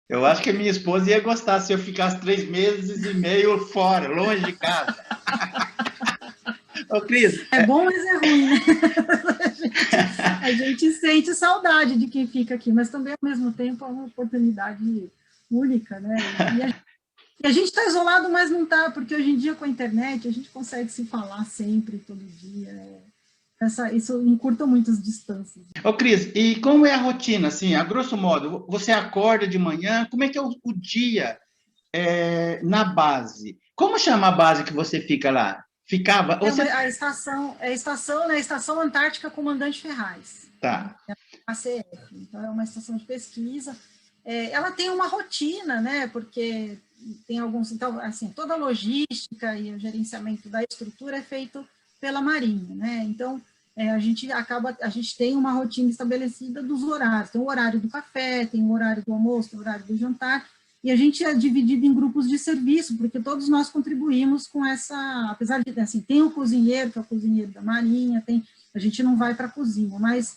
Eu acho que a minha esposa ia gostar se eu ficasse 3 meses e meio fora, longe de casa. Ô, Cris, É bom, mas é ruim, né? A gente sente saudade de quem fica aqui, mas também, ao mesmo tempo, é uma oportunidade única, né? E a gente está isolado, mas não está, porque hoje em dia, com a internet, a gente consegue se falar sempre, todo dia. Isso encurta muitas distâncias. Ô, Cris, e como é a rotina, assim, a grosso modo? Você acorda de manhã, como é que é o dia na base? Como chama a base que você fica lá? Ficava? Você A estação, né, a Estação Antártica Comandante Ferraz, né, tá. ACF. Então, é uma estação de pesquisa. Ela tem uma rotina, né, porque tem alguns, então, assim, toda a logística e o gerenciamento da estrutura é feito pela Marinha, né, então, a gente tem uma rotina estabelecida dos horários, tem o horário do café, tem o horário do almoço, tem o horário do jantar, e a gente é dividido em grupos de serviço, porque todos nós contribuímos com essa, apesar de, assim, tem o cozinheiro, que é o cozinheiro da Marinha, a gente não vai para a cozinha, mas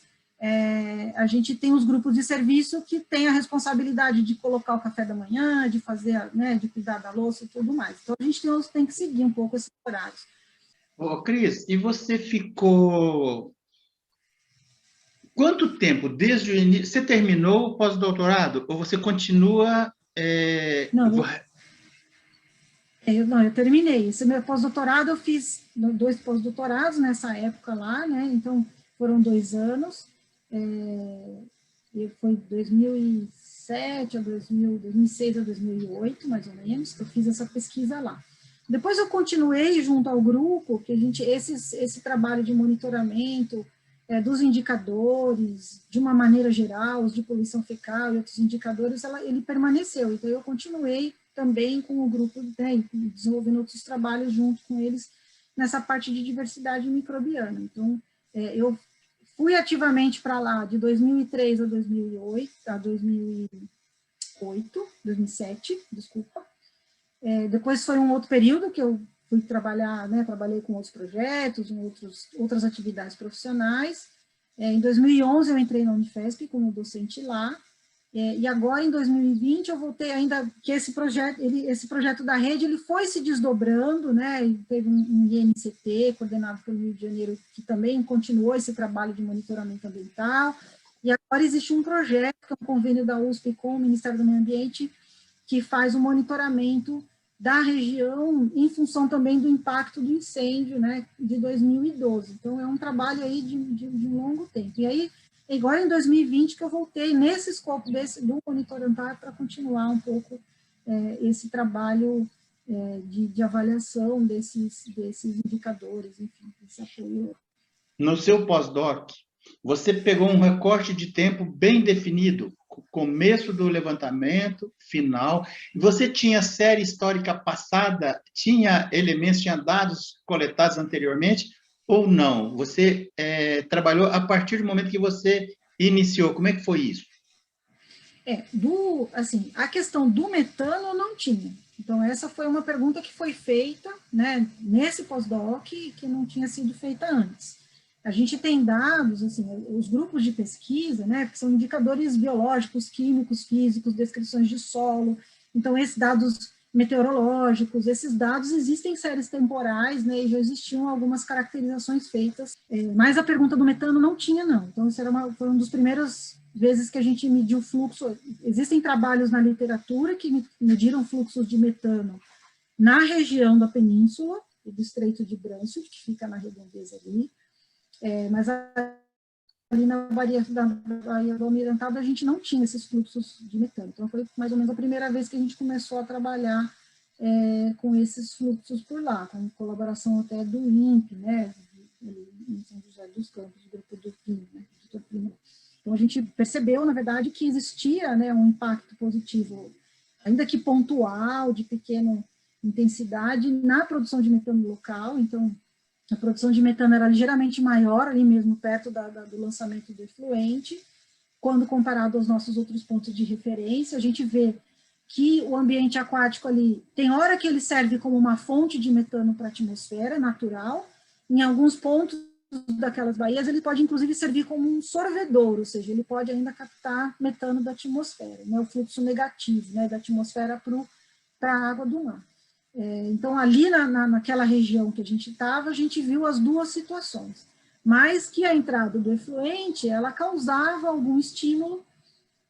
a gente tem os grupos de serviço que tem a responsabilidade de colocar o café da manhã, de fazer, né, de cuidar da louça e tudo mais. Então, a gente tem que seguir um pouco esses horários. Ô, Cris, e você ficou quanto tempo desde o início? Você terminou o pós-doutorado ou você continua? Não, não, eu terminei. Esse meu pós-doutorado, eu fiz 2 pós-doutorados nessa época lá, né? Então, foram 2 anos. E foi 2007 a 2006 a 2008, mais ou menos, que eu fiz essa pesquisa lá. Depois eu continuei junto ao grupo, que esse trabalho de monitoramento dos indicadores, de uma maneira geral, os de poluição fecal e outros indicadores, ele permaneceu. Então, eu continuei também com o grupo, né, desenvolvendo outros trabalhos junto com eles nessa parte de diversidade microbiana. Então, eu fui ativamente para lá de 2003 a 2008, a 2007, desculpa. Depois foi um outro período que eu fui trabalhar, né, trabalhei com outros projetos, outras atividades profissionais. Em 2011 eu entrei na Unifesp como docente lá, e agora, em 2020, eu voltei ainda, que esse projeto da rede, ele foi se desdobrando, né, e teve um INCT, coordenado pelo Rio de Janeiro, que também continuou esse trabalho de monitoramento ambiental, e agora existe um projeto, que é um convênio da USP com o Ministério do Meio Ambiente, que faz o monitoramento da região em função também do impacto do incêndio, né, de 2012. Então, é um trabalho aí de um longo tempo. E aí, agora em 2020 que eu voltei nesse escopo do monitoramento para continuar um pouco esse trabalho de avaliação desses indicadores, enfim, esse apoio. No seu pós-doc, você pegou um recorte de tempo bem definido, começo do levantamento, final. Você tinha série histórica passada, tinha elementos, tinha dados coletados anteriormente, ou não? Você trabalhou a partir do momento que você iniciou. Como é que foi isso? Assim, a questão do metano não tinha. Então, essa foi uma pergunta que foi feita, né, nesse pós-doc, que não tinha sido feita antes. A gente tem dados, assim, os grupos de pesquisa, né, que são indicadores biológicos, químicos, físicos, descrições de solo. Então, esses dados meteorológicos, esses dados existem em séries temporais, né, e já existiam algumas caracterizações feitas, mas a pergunta do metano não tinha, não. Então, isso foi um dos primeiros vezes que a gente mediu fluxo. Existem trabalhos na literatura que mediram fluxos de metano na região da península, do Estreito de Bransfield, que fica na redondeza ali, mas ali na Baía do Almirantado a gente não tinha esses fluxos de metano. Então, foi mais ou menos a primeira vez que a gente começou a trabalhar com esses fluxos por lá, com colaboração até do INPE, né, em São José dos Campos, do grupo do PIN, né, do PIN. Então, a gente percebeu, na verdade, que existia, né, um impacto positivo, ainda que pontual, de pequena intensidade, na produção de metano local. Então, a produção de metano era ligeiramente maior, ali mesmo perto do lançamento do efluente, quando comparado aos nossos outros pontos de referência. A gente vê que o ambiente aquático ali, tem hora que ele serve como uma fonte de metano para a atmosfera natural, em alguns pontos daquelas baías, ele pode inclusive servir como um sorvedor, ou seja, ele pode ainda captar metano da atmosfera, né, o fluxo negativo, né, da atmosfera para a água do mar. Então, ali naquela região que a gente estava, a gente viu as duas situações, mas que a entrada do efluente, ela causava algum estímulo,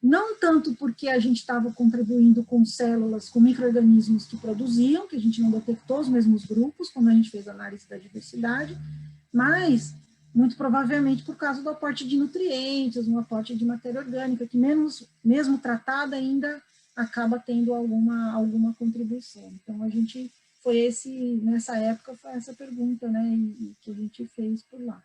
não tanto porque a gente estava contribuindo com células, com micro-organismos que produziam, que a gente não detectou os mesmos grupos quando a gente fez a análise da diversidade, mas, muito provavelmente, por causa do aporte de nutrientes, um aporte de matéria orgânica, que mesmo tratada ainda acaba tendo alguma contribuição. Então, a gente nessa época, foi essa pergunta, né, que a gente fez por lá.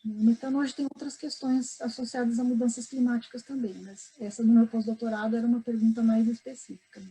O metano hoje tem outras questões associadas a mudanças climáticas também, mas essa do meu pós-doutorado era uma pergunta mais específica.